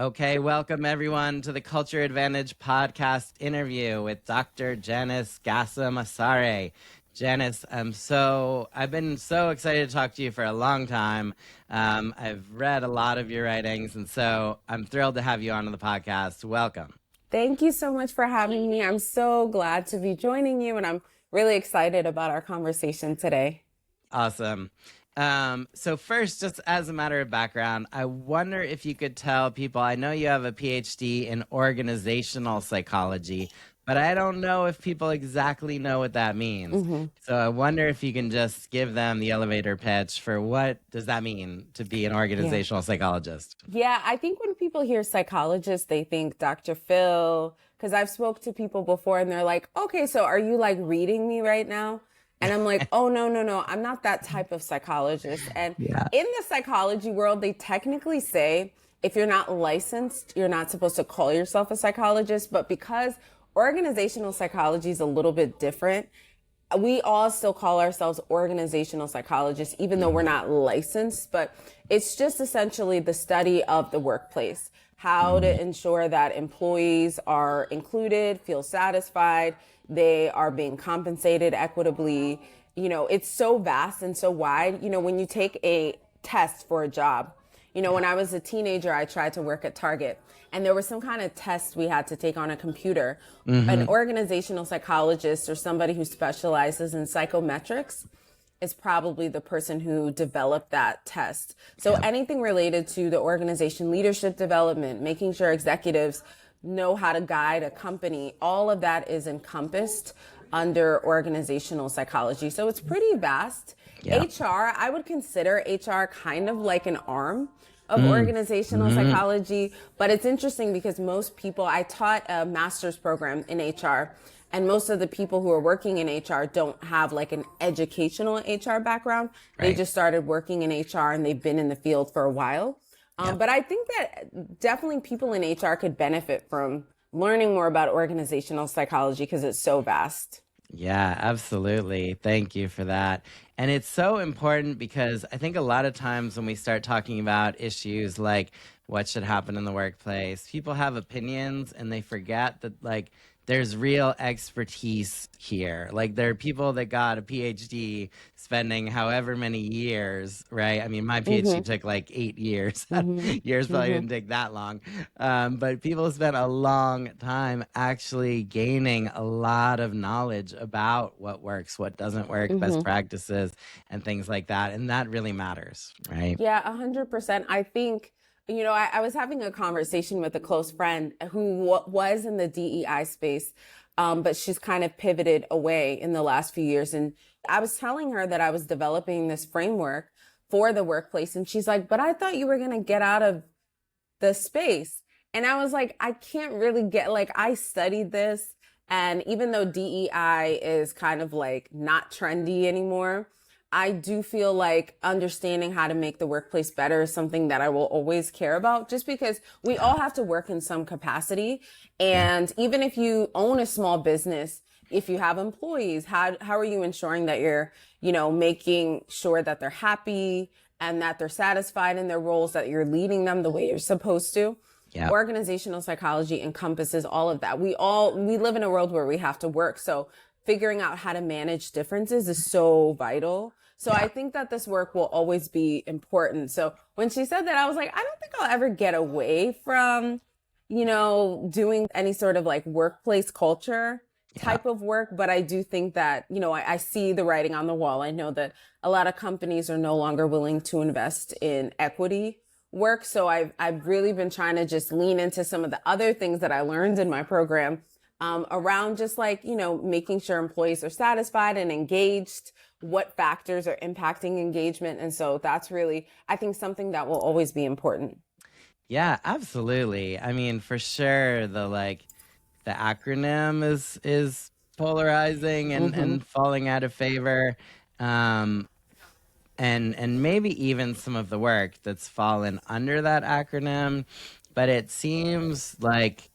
Okay, welcome everyone to the Culture Advantage podcast interview with Dr. Janice Gassam Asare. Janice, I've been so excited to talk to you for a long time. I've read a lot of your writings, and so I'm thrilled to have you on the podcast. Welcome. Thank you so much for having me. I'm so glad to be joining you, and I'm really excited about our conversation today. Awesome. So first, just as a matter of background, I wonder if you could tell people, I know you have a PhD in organizational psychology, but I don't know if people exactly know what that means. So I wonder if you can just give them the elevator pitch for what does that mean to be an organizational psychologist? Yeah, I think when people hear psychologist, they think Dr. Phil, because I've spoke to people before and they're like, okay, so are you like reading me right now? And I'm like, oh, no, I'm not that type of psychologist. And Yeah. in the psychology world, they technically say if you're not licensed, you're not supposed to call yourself a psychologist. But because organizational psychology is a little bit different, we all still call ourselves organizational psychologists, even though we're not licensed, but it's just essentially the study of the workplace, how to ensure that employees are included, feel satisfied, they are being compensated equitably. You know, it's so vast and so wide. You know, when you take a test for a job, you know, when I was a teenager, I tried to work at Target, and there was some kind of test we had to take on a computer. An organizational psychologist or somebody who specializes in psychometrics is probably the person who developed that test. So anything related to the organization leadership development, making sure executives know how to guide a company, all of that is encompassed under organizational psychology. So it's pretty vast. HR, I would consider HR kind of like an arm of organizational psychology, but it's interesting because most people, I taught a master's program in HR, and most of the people who are working in HR don't have like an educational HR background. They just started working in HR and they've been in the field for a while. But I think that definitely people in HR could benefit from learning more about organizational psychology because it's so vast. Yeah, absolutely. Thank you for that. And it's so important because I think a lot of times when we start talking about issues like what should happen in the workplace, people have opinions and they forget that there's real expertise here. Like there are people that got a PhD spending however many years, right? I mean, my PhD took like 8 years. Yours probably didn't take that long. But people spent a long time actually gaining a lot of knowledge about what works, what doesn't work, best practices, and things like that. And that really matters, right? Yeah, 100%. I think, you know, I was having a conversation with a close friend who was in the DEI space, but she's kind of pivoted away in the last few years. And I was telling her that I was developing this framework for the workplace. And she's like, but I thought you were going to get out of the space. And I was like, I can't really get, like, I studied this. And even though DEI is kind of like not trendy anymore, I do feel like understanding how to make the workplace better is something that I will always care about, just because we all have to work in some capacity. And even if you own a small business, if you have employees, how are you ensuring that you're, you know, making sure that they're happy and that they're satisfied in their roles, that you're leading them the way you're supposed to? Yeah. Organizational psychology encompasses all of that. We live in a world where we have to work. So figuring out how to manage differences is so vital. So I think that this work will always be important. So when she said that, I was like, I don't think I'll ever get away from, you know, doing any sort of like workplace culture type of work. But I do think that, you know, I see the writing on the wall. I know that a lot of companies are no longer willing to invest in equity work. So I've really been trying to just lean into some of the other things that I learned in my program around just like, you know, making sure employees are satisfied and engaged, what factors are impacting engagement. And so that's really, I think, something that will always be important. Yeah, absolutely. I mean, for sure, the acronym is polarizing and falling out of favor. Um, and maybe even some of the work that's fallen under that acronym. But it seems like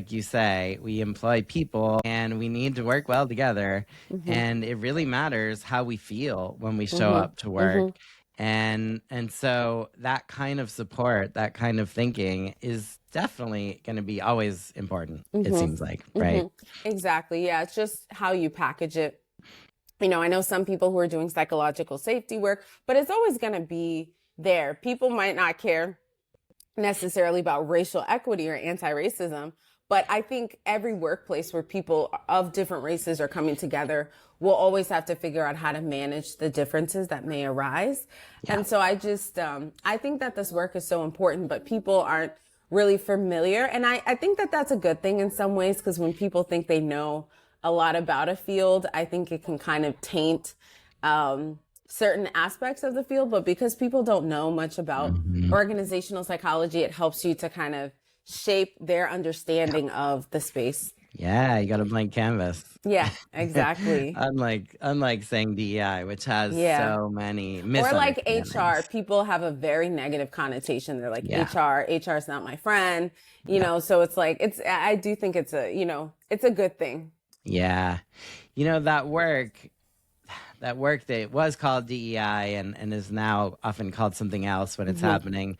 you say, we employ people and we need to work well together. And it really matters how we feel when we show up to work. And so that kind of support, that kind of thinking is definitely going to be always important, it seems like, right? Exactly. Yeah. It's just how you package it. You know, I know some people who are doing psychological safety work, but it's always going to be there. People might not care necessarily about racial equity or anti-racism, but I think every workplace where people of different races are coming together will always have to figure out how to manage the differences that may arise. Yeah. And so I think that this work is so important, but people aren't really familiar. And I think that that's a good thing in some ways, because when people think they know a lot about a field, I think it can kind of taint certain aspects of the field. But because people don't know much about organizational psychology, it helps you to kind of shape their understanding of the space. Yeah, you got a blank canvas. Yeah, exactly. Unlike saying DEI, which has Yeah. so many Or like HR, misunderstandings. people have a very negative connotation. They're like, Yeah. HR is not my friend, Yeah. so it's like, I do think it's it's a good thing. Yeah. That work that was called DEI and is now often called something else when it's happening.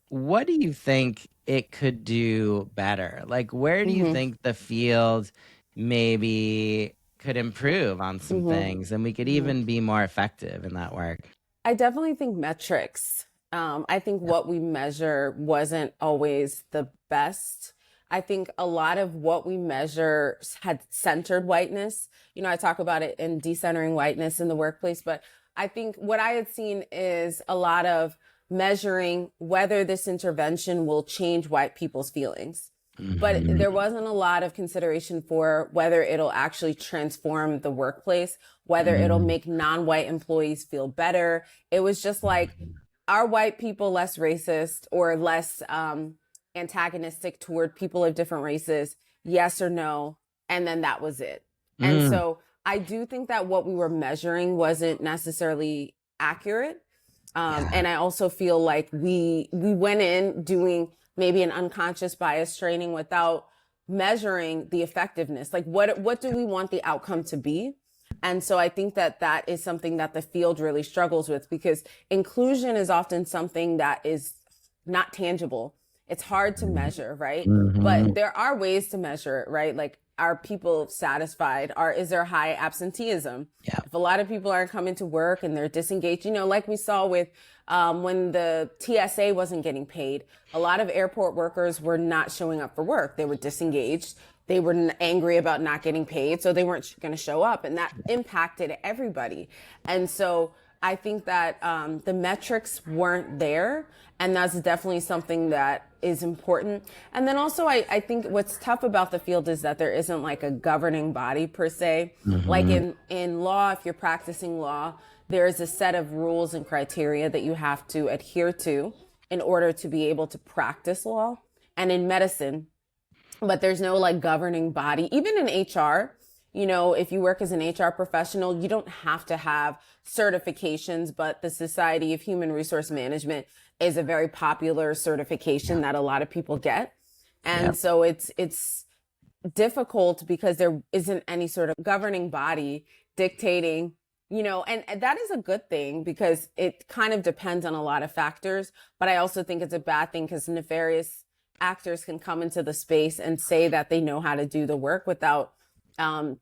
What do you think it could do better? Like, where do you think the field maybe could improve on some things and we could even be more effective in that work? I definitely think metrics. I think what we measure wasn't always the best. I think a lot of what we measure had centered whiteness. You know, I talk about it in decentering whiteness in the workplace, but I think what I had seen is a lot of measuring whether this intervention will change white people's feelings. But there wasn't a lot of consideration for whether it'll actually transform the workplace, whether it'll make non-white employees feel better. It was just like, are white people less racist or less antagonistic toward people of different races? Yes or no? And then that was it. And so I do think that what we were measuring wasn't necessarily accurate. And I also feel like we went in doing maybe an unconscious bias training without measuring the effectiveness. Like, what do we want the outcome to be? And so I think that that is something that the field really struggles with, because inclusion is often something that is not tangible. It's hard to measure, right? But there are ways to measure it, right? Like, are people satisfied? Is there high absenteeism? Yeah. If a lot of people aren't coming to work and they're disengaged, like we saw with when the TSA wasn't getting paid, a lot of airport workers were not showing up for work. They were disengaged. They were angry about not getting paid, so they weren't going to show up, and that impacted everybody. And so I think that the metrics weren't there, and that's definitely something that is important. And then also, I think what's tough about the field is that there isn't like a governing body per se. Like in law, if you're practicing law, there is a set of rules and criteria that you have to adhere to in order to be able to practice law. And in medicine, but there's no like governing body. Even in HR, if you work as an HR professional, you don't have to have certifications, but the Society of Human Resource Management is a very popular certification that a lot of people get. And so it's difficult because there isn't any sort of governing body dictating, and that is a good thing because it kind of depends on a lot of factors. But I also think it's a bad thing because nefarious actors can come into the space and say that they know how to do the work without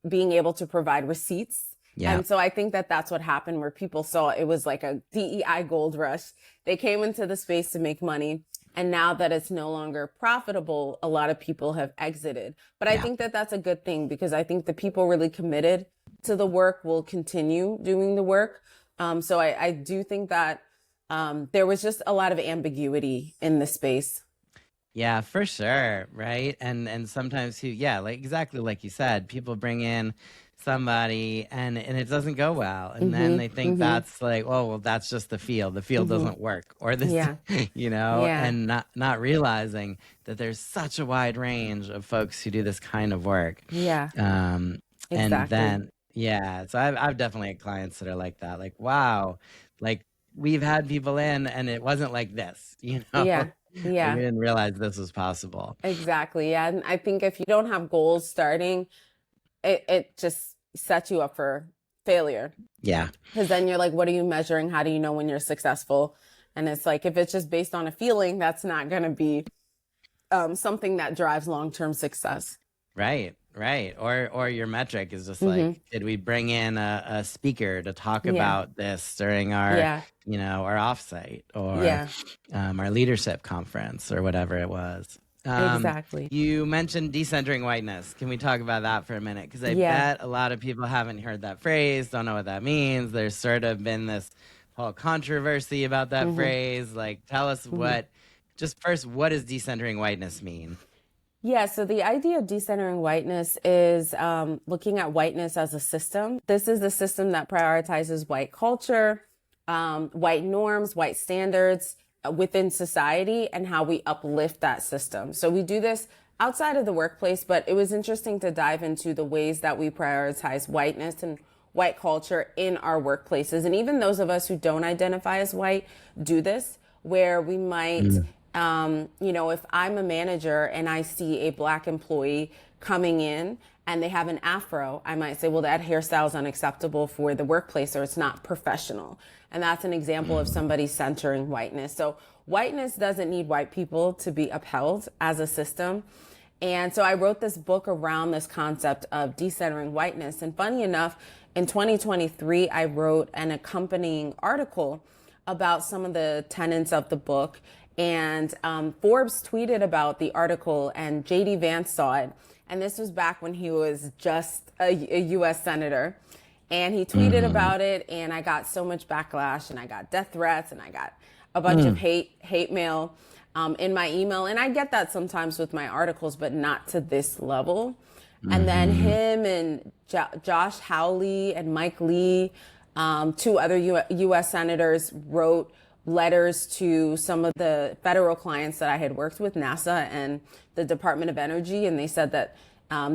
being able to provide receipts. Yeah. And so I think that that's what happened, where people saw it was like a DEI gold rush. They came into the space to make money. And now that it's no longer profitable, a lot of people have exited. But I think that that's a good thing, because I think the people really committed to the work will continue doing the work. So I do think that there was just a lot of ambiguity in the space. Yeah, for sure, right? And sometimes like exactly like you said, people bring in somebody and it doesn't go well, and then they think that's like, oh well, that's just the field. The field doesn't work, or this, and not realizing that there's such a wide range of folks who do this kind of work. Yeah. And Exactly. then so I've definitely had clients that are like that, like, wow, like we've had people in and it wasn't like this, Yeah. Like, Yeah. we didn't realize this was possible. Exactly. Yeah. And I think if you don't have goals starting, it just sets you up for failure. Yeah. Because then you're like, what are you measuring? How do you know when you're successful? And it's like, if it's just based on a feeling, that's not going to be something that drives long-term success. Right, right. Or your metric is just Mm-hmm. like, did we bring in a speaker to talk Yeah. about this during our, Yeah. our offsite or Yeah. our leadership conference or whatever it was. Exactly. You mentioned decentering whiteness. Can we talk about that for a minute? Because I Yeah. bet a lot of people haven't heard that phrase, don't know what that means. There's sort of been this whole controversy about that Mm-hmm. phrase. Like, tell us Mm-hmm. just first, what does decentering whiteness mean? Yeah, so the idea of decentering whiteness is looking at whiteness as a system. This is the system that prioritizes white culture, white norms, white standards within society, and how we uplift that system. So we do this outside of the workplace, but it was interesting to dive into the ways that we prioritize whiteness and white culture in our workplaces. And even those of us who don't identify as white do this, where we might if I'm a manager and I see a black employee coming in and they have an afro, I might say, well, that hairstyle is unacceptable for the workplace or it's not professional. And that's an example of somebody centering whiteness. So whiteness doesn't need white people to be upheld as a system. And so I wrote this book around this concept of decentering whiteness. And funny enough, in 2023, I wrote an accompanying article about some of the tenets of the book. And Forbes tweeted about the article and JD Vance saw it. And this was back when he was just a US senator. And he tweeted about it, and I got so much backlash, and I got death threats, and I got a bunch of hate mail in my email. And I get that sometimes with my articles, but not to this level. And then him and Josh Hawley and Mike Lee, two other US senators, wrote letters to some of the federal clients that I had worked with, NASA and the Department of Energy. And they said that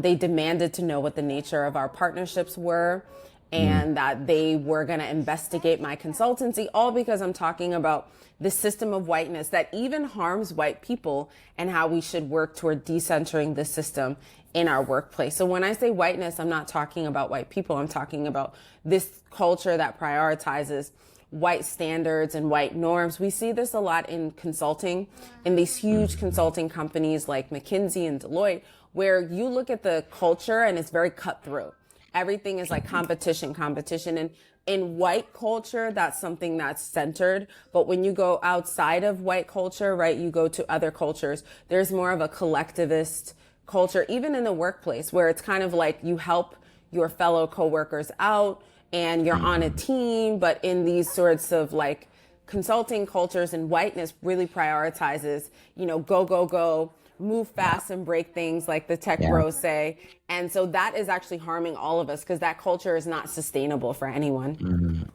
they demanded to know what the nature of our partnerships were and that they were going to investigate my consultancy, all because I'm talking about the system of whiteness that even harms white people and how we should work toward decentering the system in our workplace. So when I say whiteness, I'm not talking about white people. I'm talking about this culture that prioritizes white standards and white norms. We see this a lot in consulting, in these huge consulting companies like McKinsey and Deloitte, where you look at the culture and it's very cutthroat. Everything is like competition. And in white culture, that's something that's centered. But when you go outside of white culture, right, you go to other cultures, there's more of a collectivist culture, even in the workplace, where it's kind of like you help your fellow coworkers out and you're on a team. But in these sorts of like consulting cultures, and whiteness really prioritizes, go, move fast and break things, like the tech bros say. And so that is actually harming all of us because that culture is not sustainable for anyone.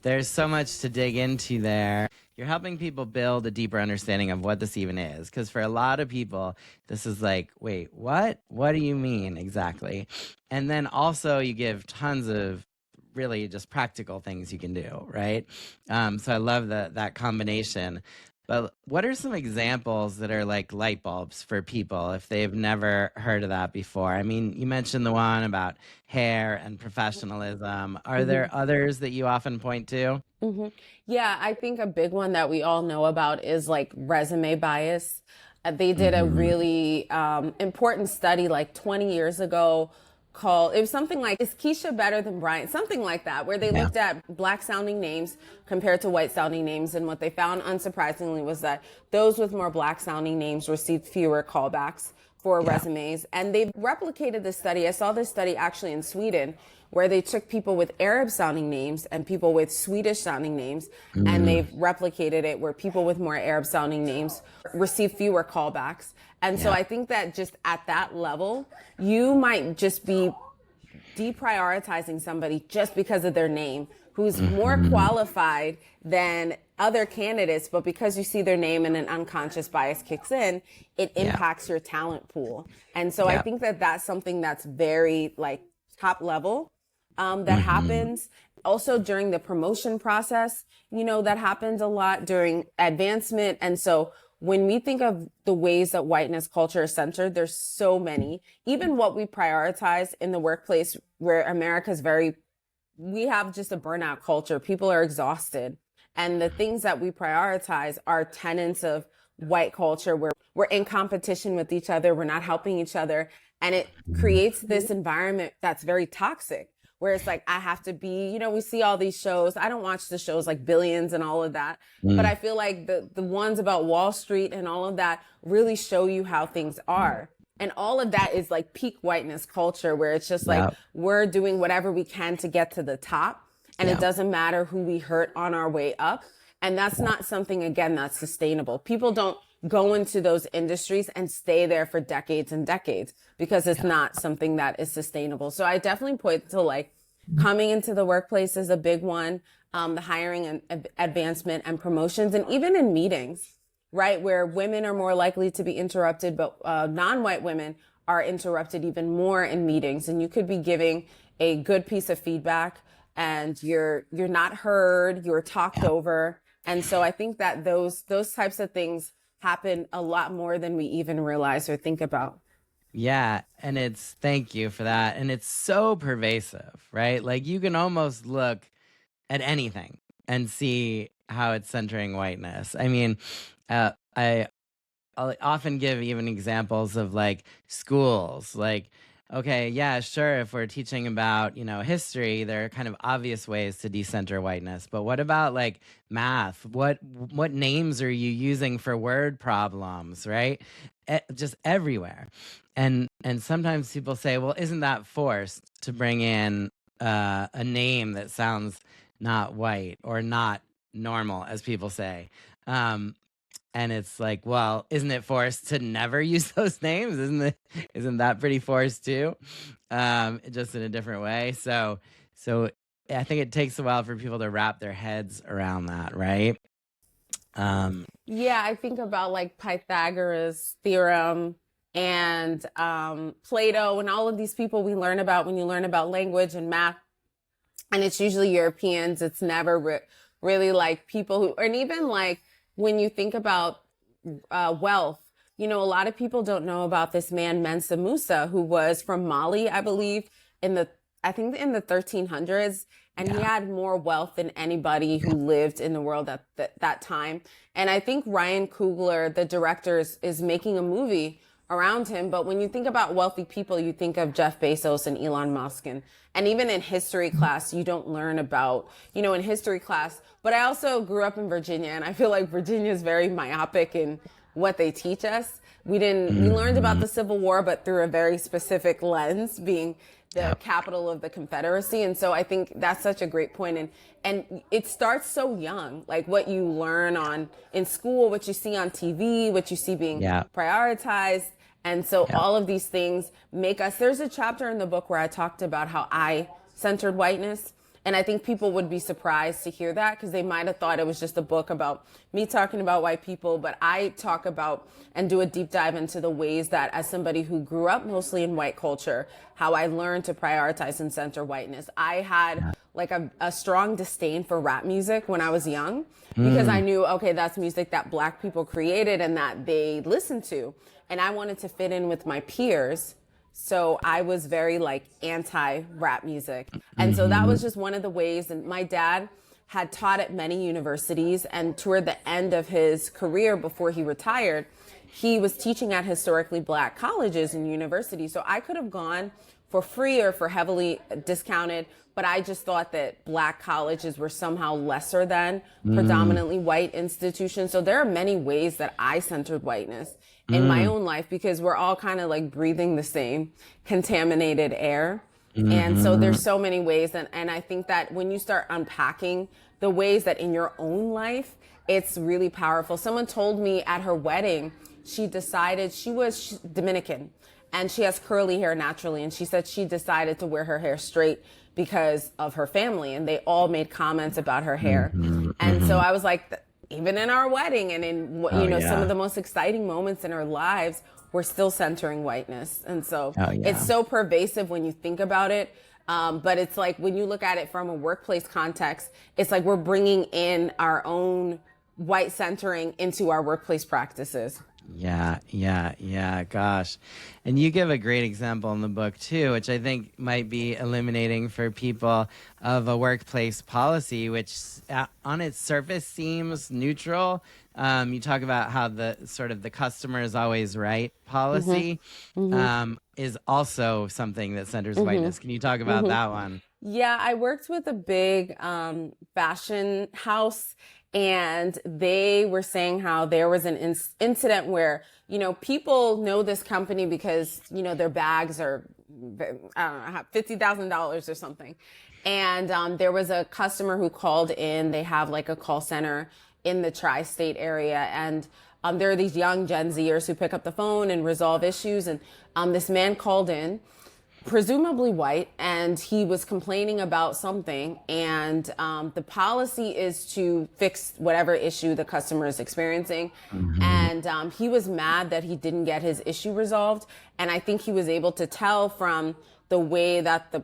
There's so much to dig into there. You're helping people build a deeper understanding of what this even is. Because for a lot of people, this is like, wait, what? What do you mean exactly? And then also you give tons of really just practical things you can do, right? So I love that combination. But what are some examples that are like light bulbs for people if they've never heard of that before? I mean, you mentioned the one about hair and professionalism. Are there others that you often point to? Yeah, I think a big one that we all know about is like resume bias. They did a really important study like 20 years ago called, it was something like, is Keisha better than Brian? Something like that, where they looked at black sounding names compared to white sounding names. And what they found, unsurprisingly, was that those with more black sounding names received fewer callbacks for resumes. And they've replicated this study. I saw this study actually in Sweden, where they took people with Arab sounding names and people with Swedish sounding names, and they've replicated it where people with more Arab sounding names receive fewer callbacks. And so I think that just at that level, you might just be deprioritizing somebody just because of their name, who's more qualified than other candidates, but because you see their name and an unconscious bias kicks in, it impacts your talent pool. And so I think that that's something that's very like top level that happens. Also during the promotion process, that happens a lot during advancement. And so when we think of the ways that whiteness culture is centered, there's so many. Even what we prioritize in the workplace, where America's we have just a burnout culture. People are exhausted. And the things that we prioritize are tenets of white culture where we're in competition with each other, we're not helping each other. And it creates this environment that's very toxic, where it's like, I have to be, we see all these shows. I don't watch the shows like Billions and all of that, but I feel like the ones about Wall Street and all of that really show you how things are. And all of that is like peak whiteness culture, where it's just like, we're doing whatever we can to get to the top. And it doesn't matter who we hurt on our way up. And that's not something, again, that's sustainable. People don't go into those industries and stay there for decades and decades because it's not something that is sustainable. So I definitely point to like coming into the workplace is a big one, the hiring and advancement and promotions, and even in meetings, right, where women are more likely to be interrupted, but non-white women are interrupted even more in meetings. And you could be giving a good piece of feedback and you're not heard, you're talked over. And so I think that those types of things happen a lot more than we even realize or think about. Yeah, and thank you for that. And it's so pervasive, right? Like you can almost look at anything and see how it's centering whiteness. I mean, I'll often give even examples of like schools, like, okay, yeah, sure, if we're teaching about, history, there are kind of obvious ways to decenter whiteness. But what about like math? What names are you using for word problems, right? Just everywhere. And sometimes people say, well, isn't that forced to bring in a name that sounds not white or not normal, as people say? And it's like, well, isn't it forced to never use those names? Isn't that pretty forced too? Just in a different way. So I think it takes a while for people to wrap their heads around that, right? Yeah, I think about like Pythagoras theorem and Plato and all of these people we learn about when you learn about language and math. And it's usually Europeans. It's never really like people who, and even like, when you think about wealth, a lot of people don't know about this man, Mansa Musa, who was from Mali, I believe, in the 1300s. And he had more wealth than anybody who lived in the world at that time. And I think Ryan Coogler, the director, is making a movie around him. But when you think about wealthy people, you think of Jeff Bezos and Elon Musk. And even in history class, you don't learn about, in history class. But I also grew up in Virginia, and I feel like Virginia is very myopic in what they teach us. We learned about the Civil War, but through a very specific lens, being the capital of the Confederacy. And so I think that's such a great point. And it starts so young, like what you learn in school, what you see on TV, what you see being prioritized. And so all of these things make us, there's a chapter in the book where I talked about how I centered whiteness. And I think people would be surprised to hear that because they might have thought it was just a book about me talking about white people. But I talk about and do a deep dive into the ways that, as somebody who grew up mostly in white culture, how I learned to prioritize and center whiteness. I had like a strong disdain for rap music when I was young because I knew, okay, that's music that Black people created and that they listened to. And I wanted to fit in with my peers. So I was very like anti-rap music. And so that was just one of the ways. And my dad had taught at many universities, and toward the end of his career before he retired, he was teaching at historically Black colleges and universities. So I could have gone for free or for heavily discounted, but I just thought that Black colleges were somehow lesser than predominantly white institutions. So there are many ways that I centered whiteness in my own life because we're all kind of like breathing the same contaminated air. And so there's so many ways. And I think that when you start unpacking the ways that in your own life, it's really powerful. Someone told me at her wedding, she decided she was Dominican and she has curly hair naturally. And she said she decided to wear her hair straight because of her family. And they all made comments about her hair. And so I was like, even in our wedding and in, some of the most exciting moments in our lives, we're still centering whiteness. And so it's so pervasive when you think about it. But it's like when you look at it from a workplace context, it's like we're bringing in our own white centering into our workplace practices. Yeah. Gosh. And you give a great example in the book, too, which I think might be illuminating for people of a workplace policy, which on its surface seems neutral. You talk about how the sort of the customer is always right policy is also something that centers whiteness. Can you talk about that one? Yeah, I worked with a big fashion house, and they were saying how there was an incident where, people know this company because, their bags are, I don't know, $50,000 or something. And there was a customer who called in. They have like a call center in the tri-state area. And there are these young Gen Zers who pick up the phone and resolve issues. And this man called in, presumably white, and he was complaining about something, and the policy is to fix whatever issue the customer is experiencing. And he was mad that he didn't get his issue resolved, and I think he was able to tell from the way that the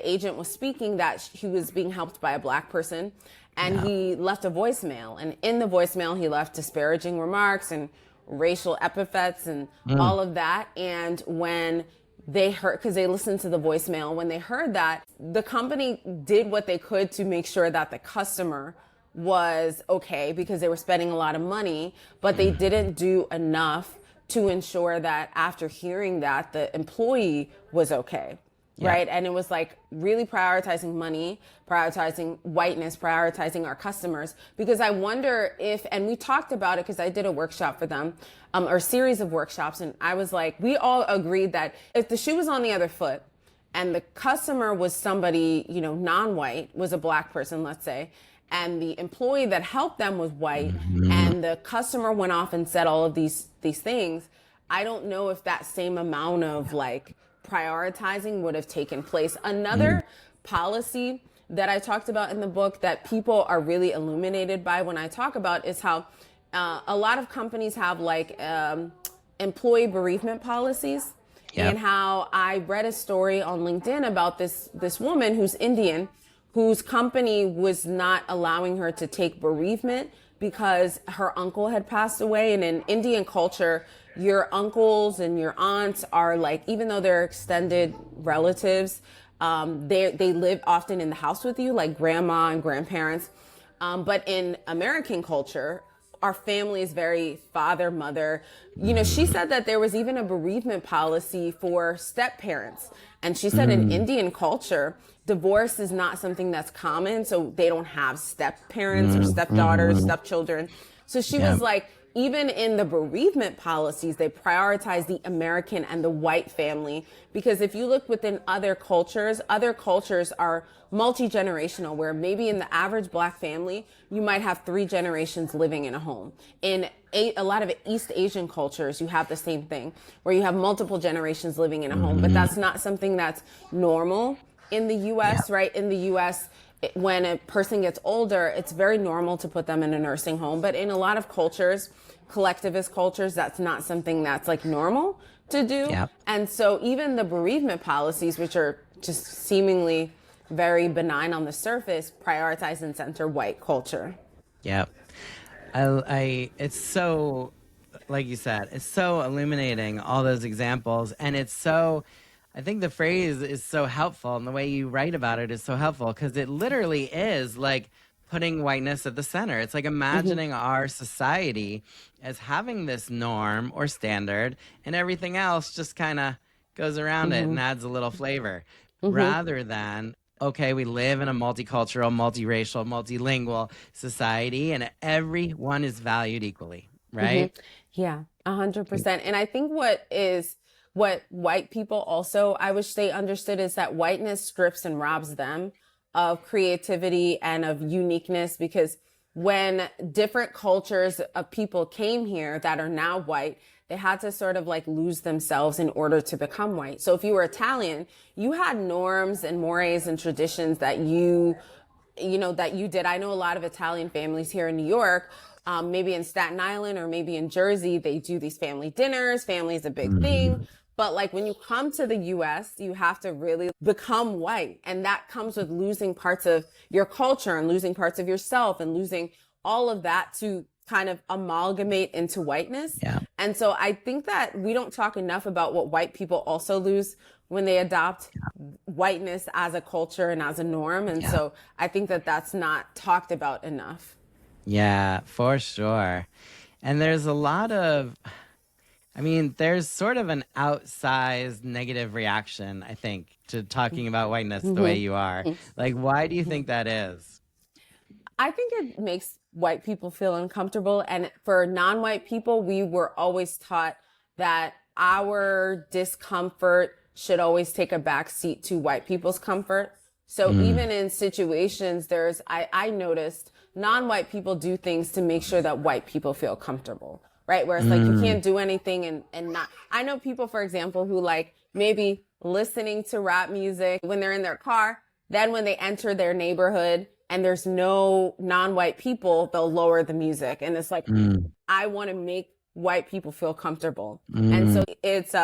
agent was speaking that he was being helped by a black person. And he left a voicemail, and in the voicemail he left disparaging remarks and racial epithets and all of that. And when they heard, because they listened to the voicemail, when they heard that, the company did what they could to make sure that the customer was okay, because they were spending a lot of money, but they didn't do enough to ensure that after hearing that, the employee was okay. Right. And it was like really prioritizing money, prioritizing whiteness, prioritizing our customers, because I wonder if, and we talked about it because I did a workshop for them, or a series of workshops. And I was like, we all agreed that if the shoe was on the other foot and the customer was somebody, non-white, was a black person, let's say, and the employee that helped them was white, and the customer went off and said all of these things, I don't know if that same amount of like prioritizing would have taken place. Another policy that I talked about in the book that people are really illuminated by when I talk about is how a lot of companies have like employee bereavement policies. And how I read a story on LinkedIn about this woman who's Indian, whose company was not allowing her to take bereavement because her uncle had passed away. And in Indian culture, your uncles and your aunts are like, even though they're extended relatives, they live often in the house with you, like grandma and grandparents. But in American culture, our family is very father, mother. She said that there was even a bereavement policy for step parents. And she said in Indian culture, divorce is not something that's common. So they don't have step parents or stepdaughters, stepchildren. So she was like, even in the bereavement policies, they prioritize the American and the white family, because if you look within other cultures are multi-generational, where maybe in the average black family, you might have 3 generations living in a home. In a lot of East Asian cultures, you have the same thing, where you have multiple generations living in a home, but that's not something that's normal in the U.S., right? In the U.S., when a person gets older, it's very normal to put them in a nursing home. But in a lot of cultures, collectivist cultures, that's not something that's like normal to do. And so even the bereavement policies, which are just seemingly very benign on the surface, prioritize and center white culture. It's so, like you said, it's so illuminating, all those examples. And it's so, I think the phrase is so helpful, and the way you write about it is so helpful, because it literally is like putting whiteness at the center. It's like imagining our society as having this norm or standard, and everything else just kind of goes around it and adds a little flavor, rather than, okay, we live in a multicultural, multiracial, multilingual society, and everyone is valued equally, right? Yeah, 100%. And I think what white people also, I wish they understood, is that whiteness strips and robs them of creativity and of uniqueness, because when different cultures of people came here that are now white, they had to sort of like lose themselves in order to become white. So if you were Italian, you had norms and mores and traditions that you did. I know a lot of Italian families here in New York, maybe in Staten Island or maybe in Jersey, they do these family dinners. Family is a big thing. But like when you come to the US, you have to really become white. And that comes with losing parts of your culture and losing parts of yourself and losing all of that to kind of amalgamate into whiteness. Yeah. And so I think that we don't talk enough about what white people also lose when they adopt whiteness as a culture and as a norm. And so I think that that's not talked about enough. Yeah, for sure. And there's a lot of, I mean, there's sort of an outsized negative reaction, I think, to talking about whiteness the way you are. Like, why do you think that is? I think it makes white people feel uncomfortable. And for non-white people, we were always taught that our discomfort should always take a back seat to white people's comfort. So even in situations, I noticed non-white people do things to make sure that white people feel comfortable, right? Where it's like, you can't do anything and not, I know people, for example, who like maybe listening to rap music when they're in their car, then when they enter their neighborhood and there's no non-white people, they'll lower the music. And it's like, I want to make white people feel comfortable. And so it's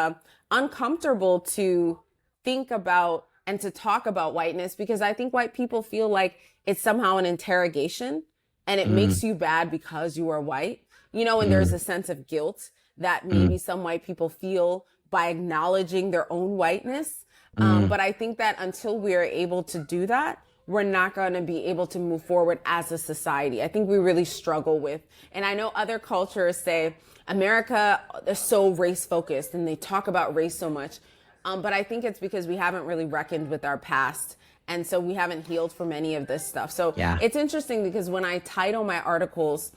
uncomfortable to think about and to talk about whiteness because I think white people feel like it's somehow an interrogation and it makes you bad because you are white. You know, and there's a sense of guilt that maybe some white people feel by acknowledging their own whiteness. But I think that until we are able to do that, we're not going to be able to move forward as a society. I think we really struggle with, and I know other cultures say America is so race focused and they talk about race so much. But I think it's because we haven't really reckoned with our past. And so we haven't healed from any of this stuff. So it's interesting because when I title my articles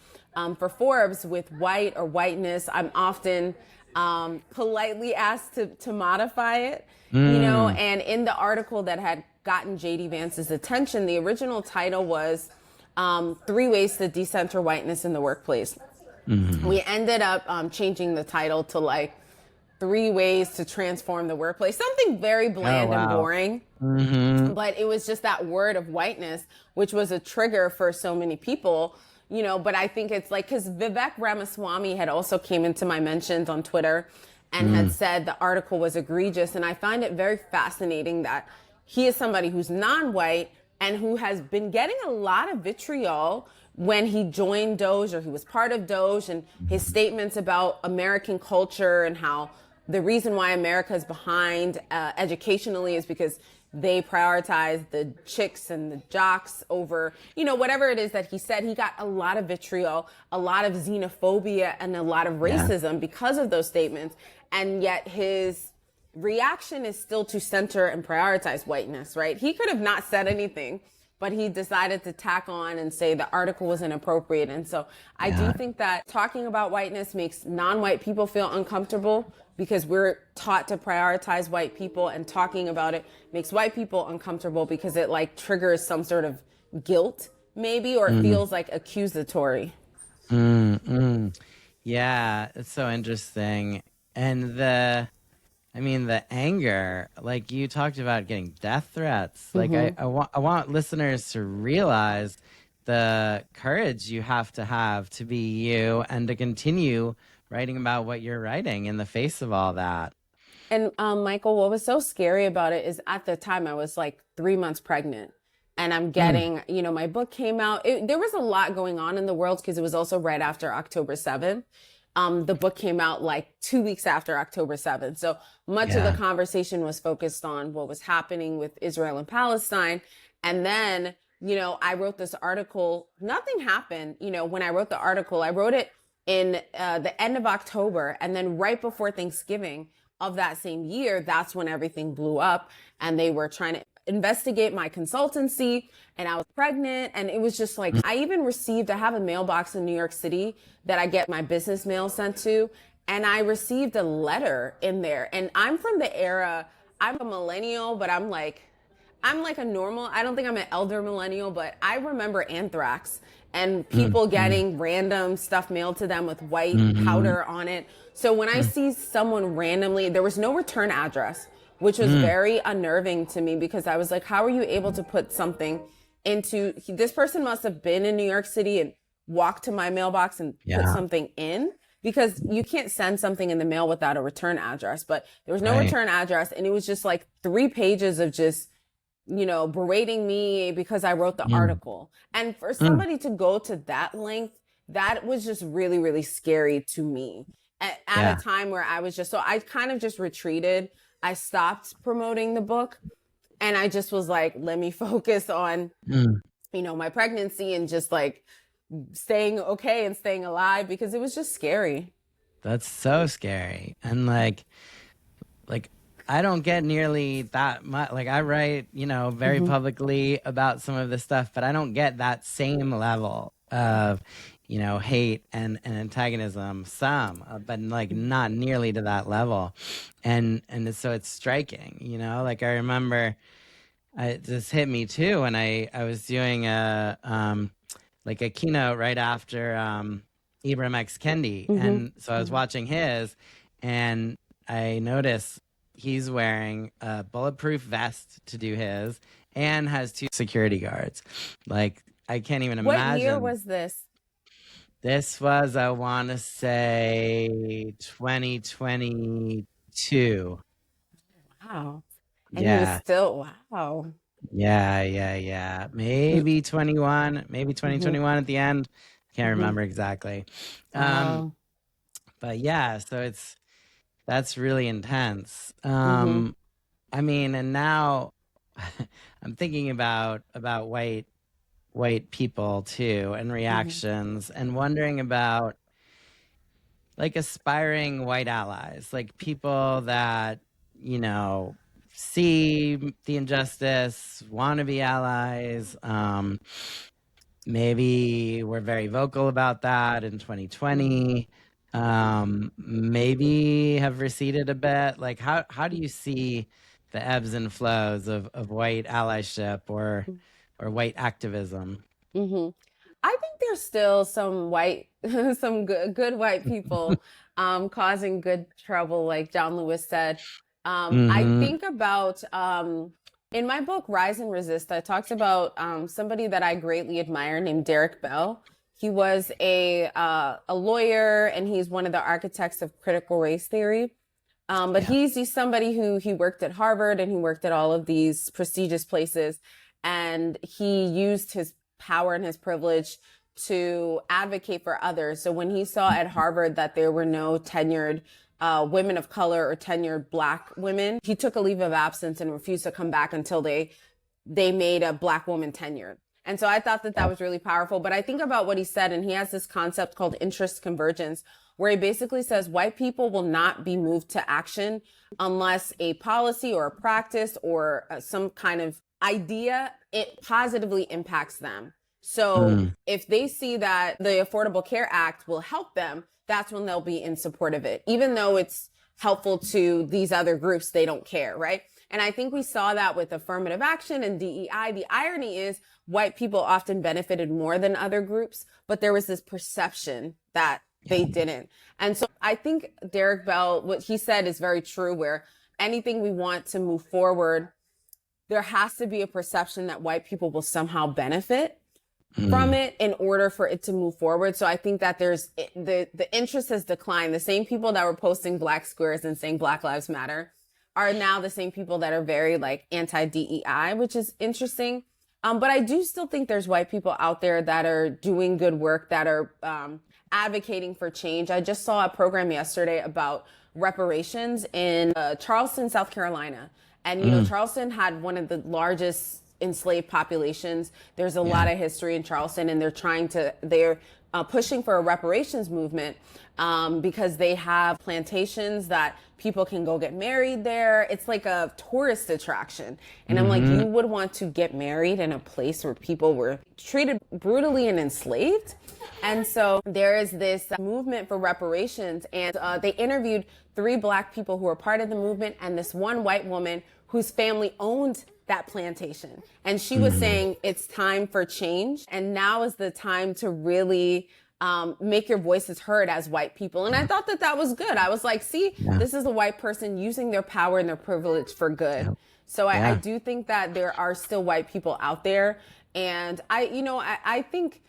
for Forbes with white or whiteness, I'm often politely asked to modify it, you know, and in the article that had gotten JD Vance's attention, the original title was 3 Ways to Decenter Whiteness in the Workplace. We ended up changing the title to like 3 Ways to Transform the Workplace, something very bland and boring. But it was just that word of whiteness, which was a trigger for so many people, you know, but I think it's like, because Vivek Ramaswamy had also came into my mentions on Twitter and had said the article was egregious. And I find it very fascinating that he is somebody who's non-white and who has been getting a lot of vitriol when he joined Doge or he was part of Doge, and his statements about American culture and how the reason why America is behind educationally is because they prioritize the chicks and the jocks over, you know, whatever it is that he said. He got a lot of vitriol, a lot of xenophobia, and a lot of racism because of those statements. And yet his reaction is still to center and prioritize whiteness, right? He could have not said anything, but he decided to tack on and say the article was inappropriate. And so I do think that talking about whiteness makes non-white people feel uncomfortable because we're taught to prioritize white people, and talking about it makes white people uncomfortable because it like triggers some sort of guilt maybe, or it feels like accusatory. Yeah, it's so interesting. And the anger, like you talked about getting death threats. Like I want listeners to realize the courage you have to be you and to continue writing about what you're writing in the face of all that. And Michael, what was so scary about it is at the time I was like 3 months pregnant. And I'm getting, you know, my book came out. There was a lot going on in the world because it was also right after October 7th. The book came out like 2 weeks after October 7th. So much of the conversation was focused on what was happening with Israel and Palestine. And then, you know, I wrote this article. Nothing happened. You know, when I wrote the article, I wrote it in the end of October. And then right before Thanksgiving of that same year, that's when everything blew up. And they were trying to investigate my consultancy, and I was pregnant. And it was just like, I have a mailbox in New York City that I get my business mail sent to. And I received a letter in there. And I'm from the era, I'm a millennial, but I'm like a normal, I don't think I'm an elder millennial, but I remember anthrax and people getting random stuff mailed to them with white powder on it. So when I see someone randomly, there was no return address, which was very unnerving to me because I was like, how are you able to put something into, this person must have been in New York City and walked to my mailbox and put something in, because you can't send something in the mail without a return address. But there was no return address, and it was just like 3 pages of just berating me because I wrote the Mm, article. And for mm, somebody to go to that length, that was just really, really scary to me at a yeah. time where so I kind of just retreated. I stopped promoting the book and I just was like, let me focus on, Mm. my pregnancy and just like staying okay and staying alive because it was just scary. That's so scary. And like I don't get nearly that much. Like I write, very Mm-hmm. publicly about some of this stuff, but I don't get that same level of, hate and antagonism. Some, but like not nearly to that level. So it's striking. Like I remember, it just hit me too when I was doing a keynote right after Ibram X Kendi, Mm-hmm. and so I was watching his, and I noticed he's wearing a bulletproof vest to do his, and has two security guards. Like I can't even What year imagine. was this? This was, I want to say, 2022. Wow. And he was Yeah. still, wow. Yeah. Maybe 21, maybe Mm-hmm. 2021 at the end. Can't Mm-hmm. remember exactly. Um, Wow. but yeah, so that's really intense. Mm-hmm. I mean, and now I'm thinking about white people too and Mm-hmm. reactions and wondering about like aspiring white allies, like people that, you know, see the injustice, want to be allies. Maybe we're very vocal about that in Mm-hmm. 2020. Maybe have receded a bit. Like how do you see the ebbs and flows of white allyship or white activism? Mm-hmm. I think there's still some white, some good white people causing good trouble, like John Lewis said. I Mm-hmm. think about in my book Rise and Resist, I talked about somebody that I greatly admire named Derek Bell. He was a lawyer and he's one of the architects of critical race theory. But Yeah. he's somebody who he worked at Harvard and he worked at all of these prestigious places, and he used his power and his privilege to advocate for others. So when he saw at Harvard that there were no tenured women of color or tenured Black women, he took a leave of absence and refused to come back until they made a Black woman tenured. And so I thought that that Yeah. was really powerful. But I think about what he said, and he has this concept called interest convergence, where he basically says white people will not be moved to action unless a policy or a practice or some kind of idea, it positively impacts them. So Mm. if they see that the Affordable Care Act will help them, that's when they'll be in support of it. Even though it's helpful to these other groups, they don't care, right? And I think we saw that with affirmative action and DEI. The irony is white people often benefited more than other groups, but there was this perception that Yeah. they didn't. And so I think Derek Bell, what he said is very true, where anything we want to move forward, there has to be a perception that white people will somehow benefit from Mm. it in order for it to move forward. So I think that there's the interest has declined. The same people that were posting black squares and saying Black Lives Matter are now the same people that are very like anti-DEI, which is interesting. But I do still think there's white people out there that are doing good work, that are advocating for change. I just saw a program yesterday about reparations in Charleston, South Carolina. And, Mm. Charleston had one of the largest enslaved populations. There's a Yeah. lot of history in Charleston, and they're pushing for a reparations movement because they have plantations that people can go get married there. It's like a tourist attraction. And I'm like, Mm-hmm. you would want to get married in a place where people were treated brutally and enslaved. And so there is this movement for reparations, and they interviewed 3 Black people who were part of the movement and this one white woman whose family owned that plantation. And she was Mm-hmm. saying it's time for change. And now is the time to really make your voices heard as white people. And I thought that that was good. I was like, see, Yeah. this is a white person using their power and their privilege for good. Yeah. So I Yeah. do think that there are still white people out there. And I think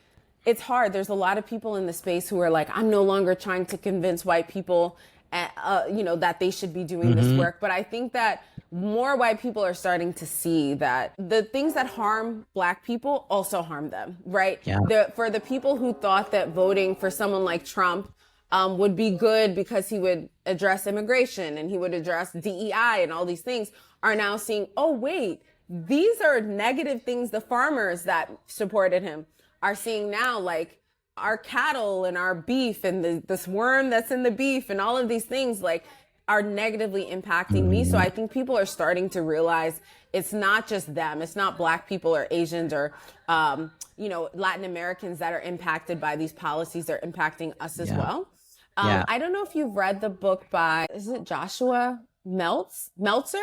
it's hard. There's a lot of people in the space who are like, I'm no longer trying to convince white people, that they should be doing this Mm-hmm. work. But I think that more white people are starting to see that the things that harm Black people also harm them, right? Yeah. For the people who thought that voting for someone like Trump would be good because he would address immigration and he would address DEI and all these things, are now seeing, oh, wait, these are negative things the farmers that supported him are seeing now, like our cattle and our beef and this worm that's in the beef and all of these things, like, are negatively impacting me. So I think people are starting to realize it's not just them. It's not Black people or Asians or, Latin Americans that are impacted by these policies. They're impacting us as well. I don't know if you've read the book by, is it Joshua Meltzer?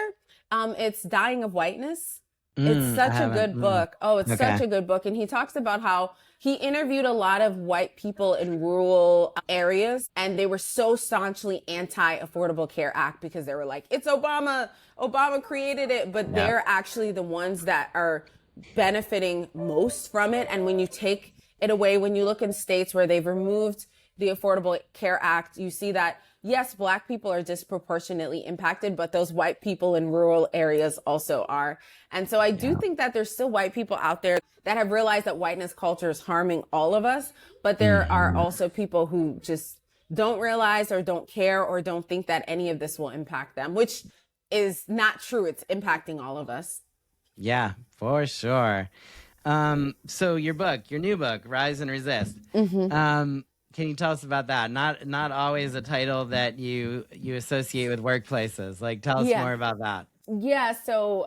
It's Dying of Whiteness. It's such a good book. Oh, it's such a good book. And he talks about how he interviewed a lot of white people in rural areas, and they were so staunchly anti-Affordable Care Act because they were like, it's Obama. Obama created it, but they're actually the ones that are benefiting most from it. And when you take it away, when you look in states where they've removed the Affordable Care Act, you see that, yes, Black people are disproportionately impacted, but those white people in rural areas also are. And so I do think that there's still white people out there that have realized that whiteness culture is harming all of us. But there are also people who just don't realize or don't care or don't think that any of this will impact them, which is not true. It's impacting all of us. Yeah, for sure. So your new book, Rise and Resist. Can you tell us about that? Not always a title that you associate with workplaces. Like, tell us more about that. Yeah. So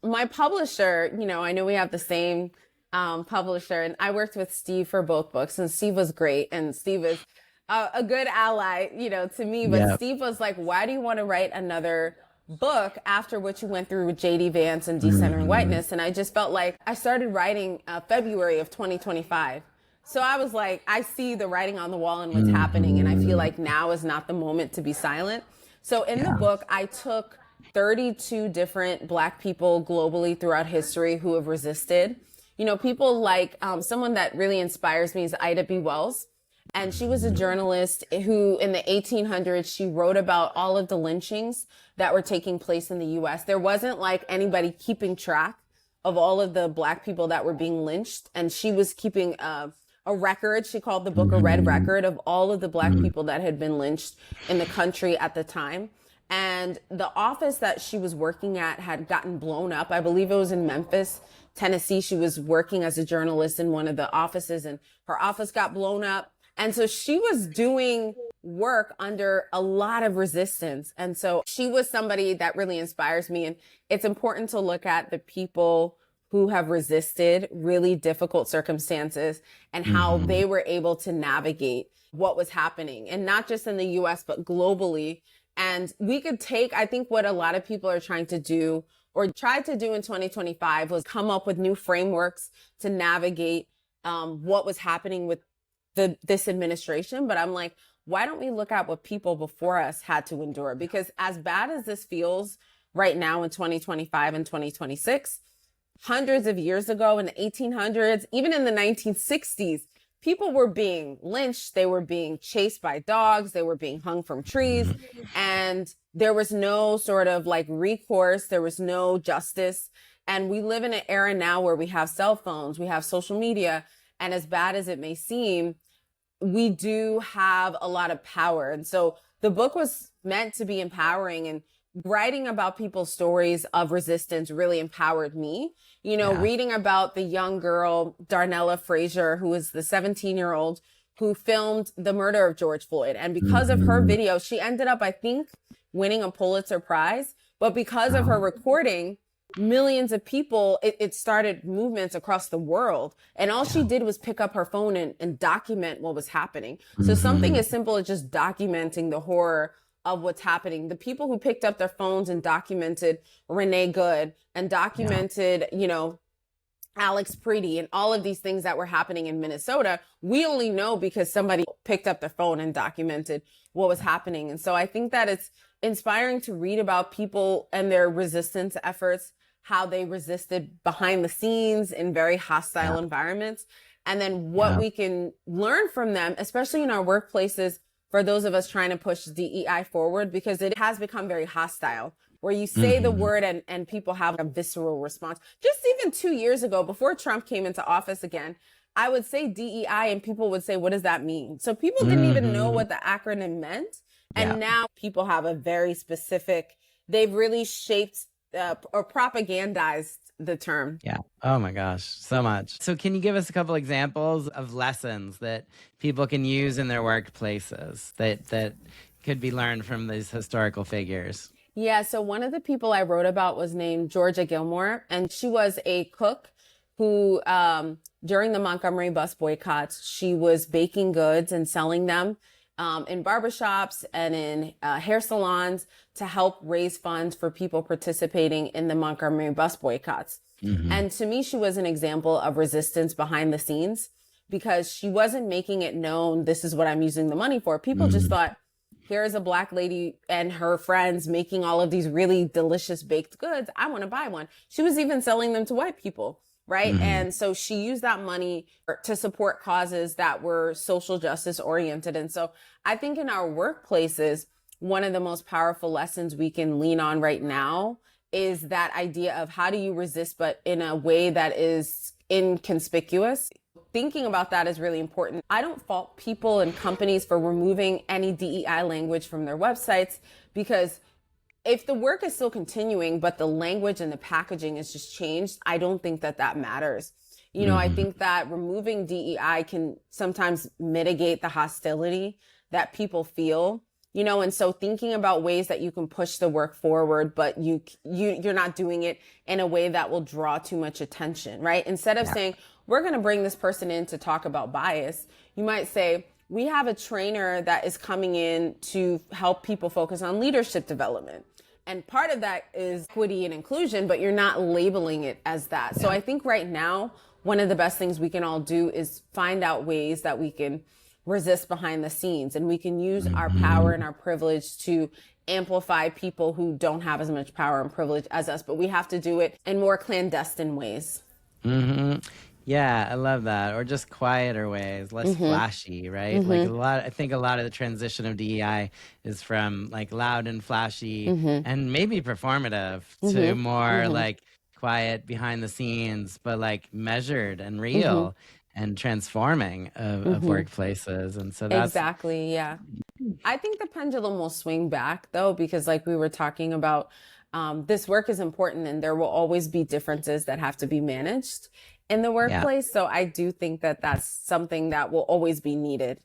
my publisher, I know we have the same publisher, and I worked with Steve for both books, and Steve was great, and Steve is a good ally, to me. But Steve was like, "Why do you want to write another book after what you went through with J.D. Vance and Decentering Whiteness?" And I just felt like I started writing February of 2025. So I was like, I see the writing on the wall and what's happening, and I feel like now is not the moment to be silent. So in the book, I took 32 different Black people globally throughout history who have resisted. People like someone that really inspires me is Ida B. Wells. And she was a journalist who in the 1800s, she wrote about all of the lynchings that were taking place in the U.S. There wasn't like anybody keeping track of all of the Black people that were being lynched. And she was keeping a record. She called the book a red record of all of the Black people that had been lynched in the country at the time. And the office that she was working at had gotten blown up. I believe it was in Memphis, Tennessee. She was working as a journalist in one of the offices, and her office got blown up. And so she was doing work under a lot of resistance. And so she was somebody that really inspires me. And it's important to look at the people who have resisted really difficult circumstances and how they were able to navigate what was happening, and not just in the US, but globally. And we could take, I think what a lot of people are trying to do or tried to do in 2025 was come up with new frameworks to navigate what was happening with this administration. But I'm like, why don't we look at what people before us had to endure? Because as bad as this feels right now in 2025 and 2026, hundreds of years ago in the 1800s, even in the 1960s, people were being lynched. They were being chased by dogs. They were being hung from trees. And there was no sort of like recourse. There was no justice. And we live in an era now where we have cell phones, we have social media. And as bad as it may seem, we do have a lot of power. And so the book was meant to be empowering, and writing about people's stories of resistance really empowered me. Reading about the young girl, Darnella Frazier, who was the 17-year-old who filmed the murder of George Floyd. And because of her video, she ended up, I think, winning a Pulitzer Prize. But because of her recording, millions of people, it started movements across the world. And all she did was pick up her phone and document what was happening. So something as simple as just documenting the horror of what's happening. The people who picked up their phones and documented Renee Good and documented, Alex Preedy and all of these things that were happening in Minnesota, we only know because somebody picked up their phone and documented what was happening. And so I think that it's inspiring to read about people and their resistance efforts, how they resisted behind the scenes in very hostile environments, and then what we can learn from them, especially in our workplaces, for those of us trying to push DEI forward, because it has become very hostile where you say the word and people have a visceral response. Just even 2 years ago, before Trump came into office again, I would say DEI and people would say, what does that mean? So people didn't even know what the acronym meant. Yeah. And now people have a very specific, they've really shaped or propagandized the term. Yeah. Oh my gosh, so much. So can you give us a couple examples of lessons that people can use in their workplaces that could be learned from these historical figures? Yeah, so one of the people I wrote about was named Georgia Gilmore, and she was a cook who, during the Montgomery bus boycotts, she was baking goods and selling them in barbershops and in hair salons to help raise funds for people participating in the Montgomery bus boycotts. And to me, she was an example of resistance behind the scenes because she wasn't making it known, this is what I'm using the money for. People just thought, here's a Black lady and her friends making all of these really delicious baked goods. I want to buy one. She was even selling them to white people, right? And so she used that money to support causes that were social justice oriented. And so I think in our workplaces, one of the most powerful lessons we can lean on right now is that idea of how do you resist, but in a way that is inconspicuous. Thinking about that is really important. I don't fault people and companies for removing any DEI language from their websites, because if the work is still continuing, but the language and the packaging is just changed, I don't think that that matters. You know, I think that removing DEI can sometimes mitigate the hostility that people feel, you know, and so thinking about ways that you can push the work forward, but you're not doing it in a way that will draw too much attention, right? Instead of saying, we're going to bring this person in to talk about bias, you might say, we have a trainer that is coming in to help people focus on leadership development. And part of that is equity and inclusion, but you're not labeling it as that. So I think right now, one of the best things we can all do is find out ways that we can resist behind the scenes, and we can use our power and our privilege to amplify people who don't have as much power and privilege as us, but we have to do it in more clandestine ways. Yeah, I love that. Or just quieter ways, less flashy, right? Like I think a lot of the transition of DEI is from like loud and flashy and maybe performative to more like quiet behind the scenes, but like measured and real and transforming of workplaces. And so that's Exactly. Yeah. I think the pendulum will swing back though, because like we were talking about, this work is important and there will always be differences that have to be managed in the workplace. So I do think that that's something that will always be needed.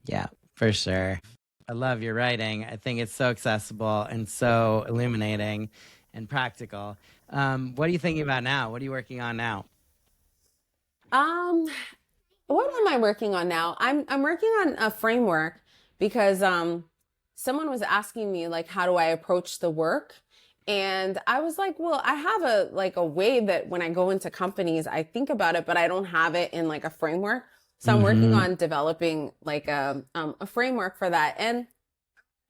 Yeah, for sure. I love your writing. I think it's so accessible and so illuminating and practical. What are you thinking about now? What are you working on now? What am I working on now? I'm working on a framework because someone was asking me like, how do I approach the work? And I was like, well, I have a way that when I go into companies, I think about it, but I don't have it in like a framework. So I'm working on developing like a framework for that. And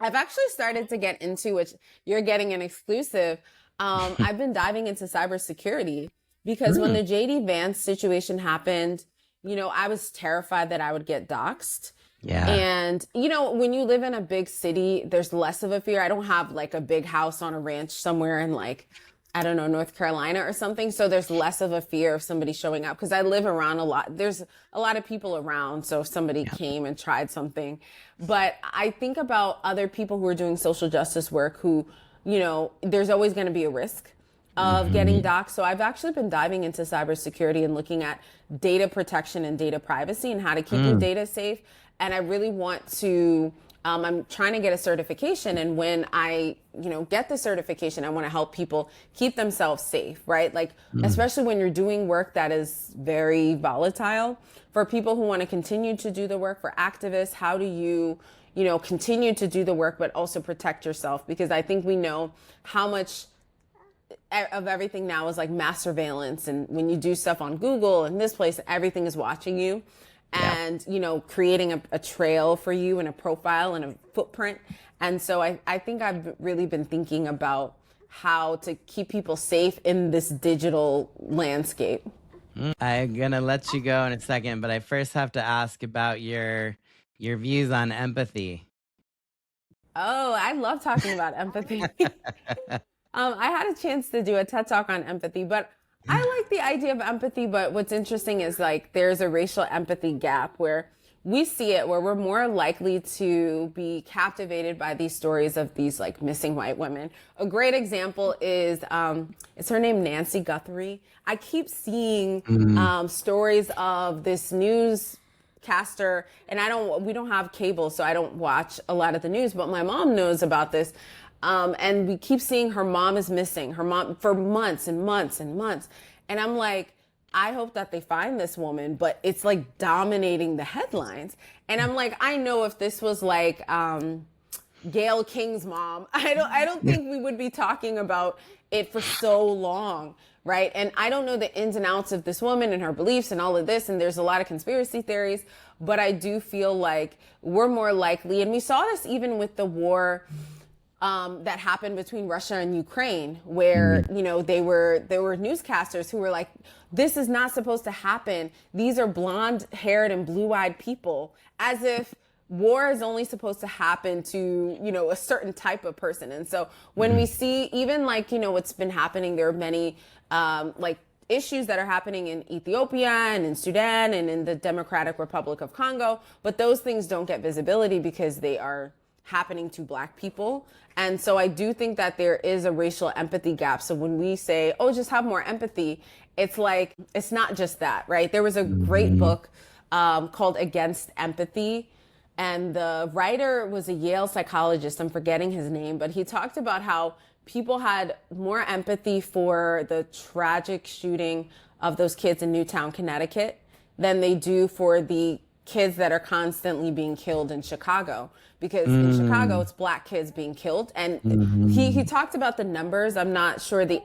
I've actually started to get into, which you're getting an exclusive. I've been diving into cybersecurity because when the JD Vance situation happened, you know, I was terrified that I would get doxxed. Yeah. And, you know, when you live in a big city, there's less of a fear. I don't have like a big house on a ranch somewhere in like, I don't know, North Carolina or something. So there's less of a fear of somebody showing up because I live around a lot. There's a lot of people around. So if somebody came and tried something, but I think about other people who are doing social justice work who, you know, there's always going to be a risk of getting doxxed. So I've actually been diving into cybersecurity and looking at data protection and data privacy and how to keep your data safe. And I really want to, I'm trying to get a certification. And when I, you know, get the certification, I want to help people keep themselves safe, right? Like, especially when you're doing work that is very volatile. For people who want to continue to do the work, for activists, how do you, you know, continue to do the work, but also protect yourself? Because I think we know how much of everything now is like mass surveillance. And when you do stuff on Google and this place, everything is watching you. And, you know, creating a trail for you and a profile and a footprint. And so I think I've really been thinking about how to keep people safe in this digital landscape. I'm going to let you go in a second, but I first have to ask about your views on empathy. Oh, I love talking about empathy. I had a chance to do a TED talk on empathy, but I like the idea of empathy. But what's interesting is like there's a racial empathy gap where we see it, where we're more likely to be captivated by these stories of these like missing white women. A great example is her name Nancy Guthrie. I keep seeing Mm. stories of this newscaster, and we don't have cable, so I don't watch a lot of the news, but my mom knows about this. And we keep seeing her mom is missing, her mom for months and months and months. And I'm like, I hope that they find this woman, but it's like dominating the headlines. And I'm like, I know if this was like Gail King's mom, I don't think we would be talking about it for so long, right? And I don't know the ins and outs of this woman and her beliefs and all of this, and there's a lot of conspiracy theories, but I do feel like we're more likely, and we saw this even with the war that happened between Russia and Ukraine, where there were newscasters who were like, "This is not supposed to happen. These are blonde-haired and blue-eyed people," as if war is only supposed to happen to a certain type of person. And so when we see even like what's been happening, there are many like issues that are happening in Ethiopia and in Sudan and in the Democratic Republic of Congo, but those things don't get visibility because they are happening to Black people. And so I do think that there is a racial empathy gap. So when we say, oh, just have more empathy, it's like, it's not just that, right? There was a great book called Against Empathy. And the writer was a Yale psychologist. I'm forgetting his name, but he talked about how people had more empathy for the tragic shooting of those kids in Newtown, Connecticut, than they do for the kids that are constantly being killed in Chicago, because in Chicago it's Black kids being killed. And he talked about the numbers. I'm not sure the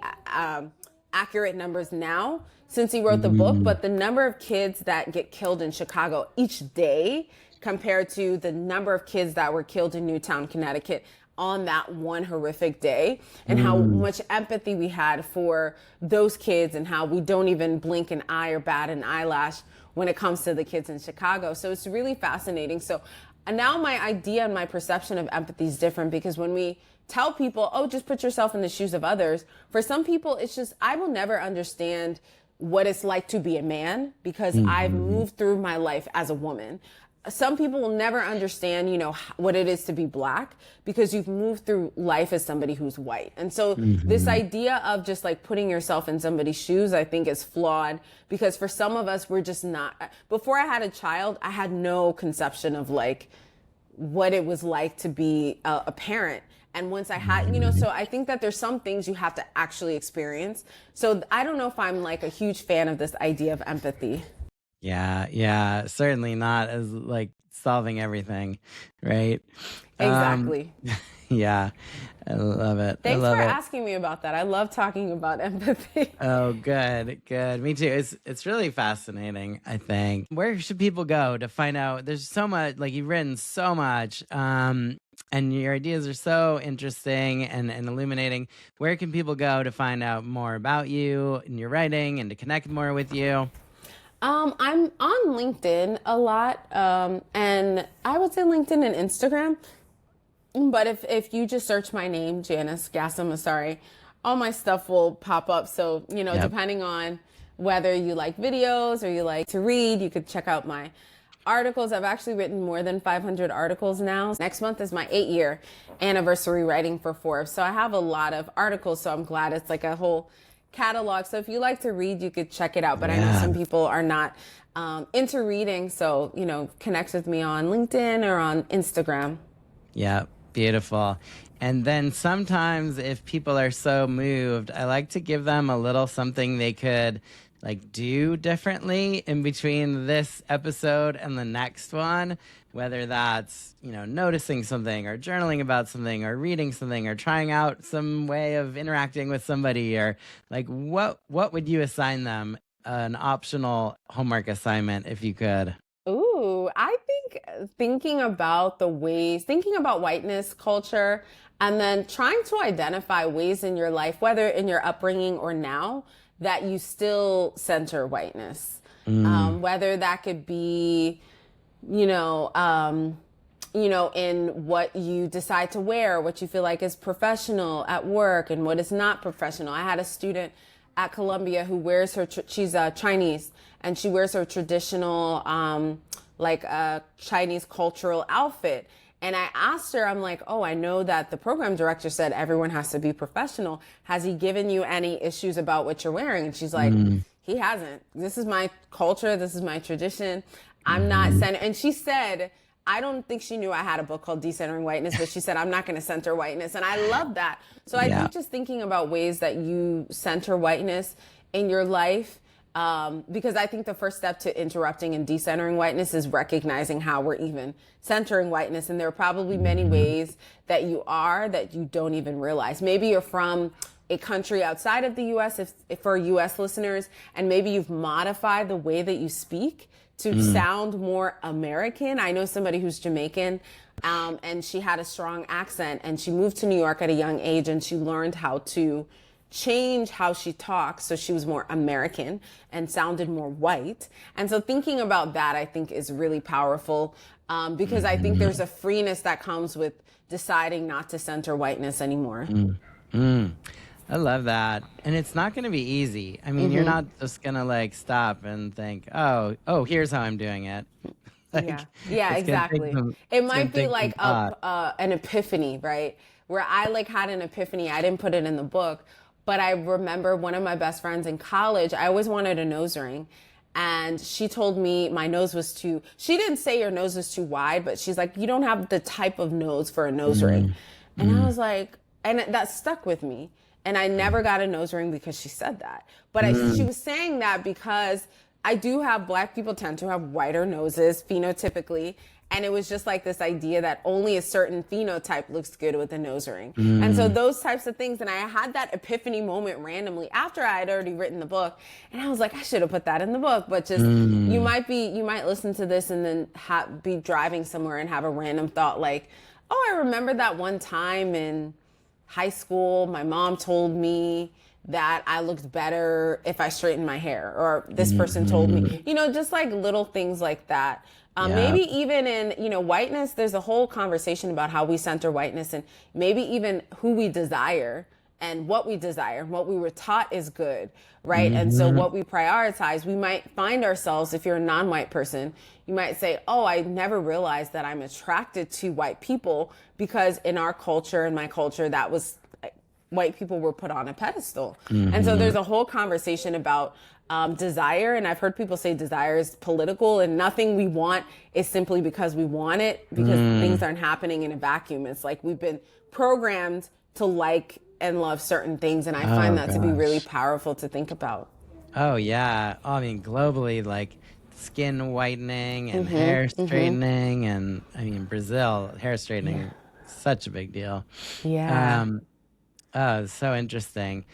accurate numbers now since he wrote the book, but the number of kids that get killed in Chicago each day compared to the number of kids that were killed in Newtown, Connecticut on that one horrific day, and how much empathy we had for those kids, and how we don't even blink an eye or bat an eyelash when it comes to the kids in Chicago. So it's really fascinating. So now my idea and my perception of empathy is different, because when we tell people, oh, just put yourself in the shoes of others, for some people, it's just, I will never understand what it's like to be a man because I've moved through my life as a woman. Some people will never understand, what it is to be Black because you've moved through life as somebody who's white. And so this idea of just like putting yourself in somebody's shoes, I think is flawed, because for some of us, we're just not. Before I had a child, I had no conception of like what it was like to be a parent. And once I had, so I think that there's some things you have to actually experience. So I don't know if I'm like a huge fan of this idea of empathy. Yeah, certainly not as like solving everything, right? Um, Exactly. yeah, I love it. I Thanks love for it. asking me about that. I love talking about empathy. Oh, good. Me too. It's really fascinating, I think. Where should people go to find out? There's so much, like you've written so much, and your ideas are so interesting and illuminating. Where can people go to find out more about you and your writing and to connect more with you? I'm on LinkedIn a lot, and I would say LinkedIn and Instagram. But if you just search my name, Janice Gassam Asare, all my stuff will pop up. So, Yep. depending on whether you like videos or you like to read, you could check out my articles. I've actually written more than 500 articles now. Next month is my 8-year anniversary writing for Forbes. So I have a lot of articles. So I'm glad it's like a whole catalog. So if you like to read, you could check it out. But I know Yeah. some people are not into reading. So, connect with me on LinkedIn or on Instagram. Yeah, beautiful. And then sometimes if people are so moved, I like to give them a little something they could like do differently in between this episode and the next one, whether that's, noticing something or journaling about something or reading something or trying out some way of interacting with somebody, or like what would you assign them, an optional homework assignment if you could? Ooh, I think thinking about whiteness culture, and then trying to identify ways in your life, whether in your upbringing or now, that you still center whiteness. Whether that could be, you know, um, in what you decide to wear, what you feel like is professional at work and what is not professional. I had a student at Columbia who wears she's Chinese, and she wears her traditional, Chinese cultural outfit. And I asked her, I'm like, oh, I know that the program director said everyone has to be professional. Has he given you any issues about what you're wearing? And she's like, he hasn't. This is my culture. This is my tradition. I'm not center. And she said, I don't think she knew I had a book called Decentering Whiteness, but she said, I'm not going to center whiteness. And I love that. So I think just thinking about ways that you center whiteness in your life, because I think the first step to interrupting and decentering whiteness is recognizing how we're even centering whiteness. And there are probably many ways that you don't even realize. Maybe you're from a country outside of the U.S., if for U.S. listeners, and maybe you've modified the way that you speak to sound more American. I know somebody who's Jamaican, and she had a strong accent, and she moved to New York at a young age, and she learned how to change how she talks so she was more American and sounded more white. And so thinking about that, I think, is really powerful, because I think there's a freeness that comes with deciding not to center whiteness anymore. I love that. And it's not going to be easy. I mean, you're not just going to stop and think, oh, here's how I'm doing it. Yeah, exactly. It might be like an epiphany, right? Where I had an epiphany. I didn't put it in the book, but I remember one of my best friends in college, I always wanted a nose ring. And she told me my nose was she didn't say your nose is too wide, but she's like, you don't have the type of nose for a nose ring. And I was like, and that stuck with me. And I never got a nose ring because she said that. But she was saying that because I do have, Black people tend to have wider noses phenotypically. And it was just like this idea that only a certain phenotype looks good with a nose ring. And so those types of things. And I had that epiphany moment randomly after I had already written the book. And I was like, I should have put that in the book. But just, you might listen to this and then be driving somewhere and have a random thought like, oh, I remember that one time in high school, my mom told me that I looked better if I straightened my hair, or this person told me, just like little things like that. Maybe even in, whiteness, there's a whole conversation about how we center whiteness, and maybe even who we desire and what we desire and what we were taught is good, right? And so what we prioritize, we might find ourselves, if you're a non-white person, you might say, oh, I never realized that I'm attracted to white people, because in our culture, in my culture, that was white people were put on a pedestal. And so there's a whole conversation about desire. And I've heard people say desire is political, and nothing we want is simply because we want it, because things aren't happening in a vacuum. It's like we've been programmed to like and love certain things. And I find that to be really powerful to think about. Oh, yeah. I mean, globally, skin whitening and hair straightening. And I mean, Brazil, hair straightening, such a big deal. Yeah. Oh, so interesting.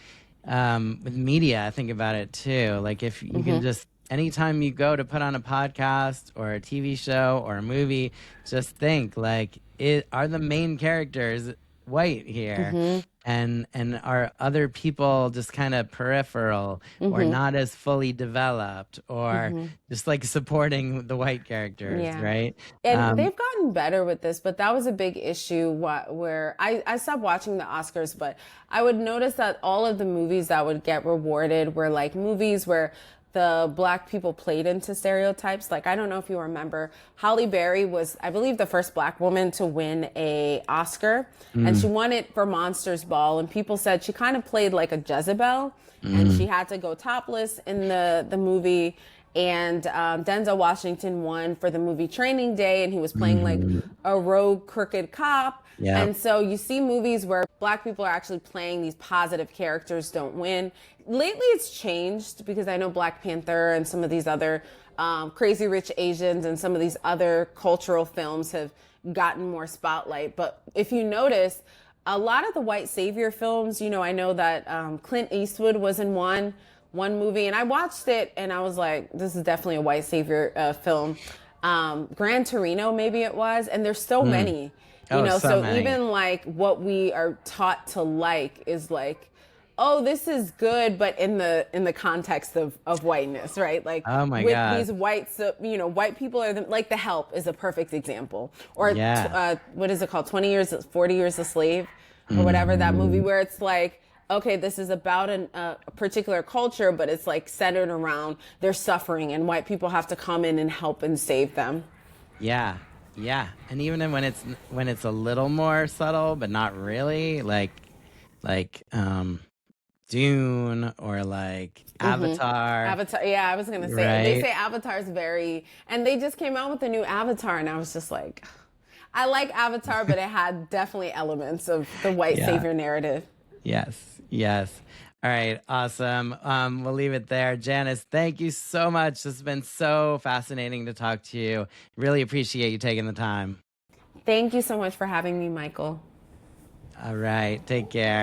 With media, I think about it too. If you can just, anytime you go to put on a podcast or a TV show or a movie, just think are the main characters white here? And are other people just kind of peripheral or not as fully developed, or just supporting the white characters, right? And they've gotten better with this, but that was a big issue where I stopped watching the Oscars, but I would notice that all of the movies that would get rewarded were movies where the Black people played into stereotypes. I don't know if you remember, Halle Berry was, I believe, the first Black woman to win a Oscar, and she won it for Monsters Ball. And people said she kind of played like a Jezebel, and she had to go topless in the movie. And Denzel Washington won for the movie Training Day, and he was playing a rogue, crooked cop. Yeah. And so you see movies where Black people are actually playing these positive characters don't win. Lately, it's changed, because I know Black Panther and some of these other Crazy Rich Asians and some of these other cultural films have gotten more spotlight. But if you notice, a lot of the white savior films, I know that Clint Eastwood was in one movie, and I watched it and I was like, this is definitely a white savior film. Gran Torino, maybe it was, and there's so many, so many. Even what we are taught to is oh, this is good, but in the context of whiteness, right? Like Oh my with God. these whites, white people are like The Help is a perfect example, or Yeah. what is it called? 20 years, 40 years a slave, or whatever that movie, where it's like, okay, this is about a particular culture, but it's like centered around their suffering, and white people have to come in and help and save them. Yeah. Yeah. And even when it's a little more subtle, but not really, like Dune or like Avatar, Avatar, yeah, I was gonna say they right? say Avatar's very, and they just came out with a new Avatar, and I was just like, I like Avatar, but it had definitely elements of the white Yeah. savior narrative. Yes. Yes. All right. Awesome. We'll leave it there. Janice, thank you so much. This has been so fascinating to talk to you. Really appreciate you taking the time. Thank you so much for having me, Michael. All right. Take care.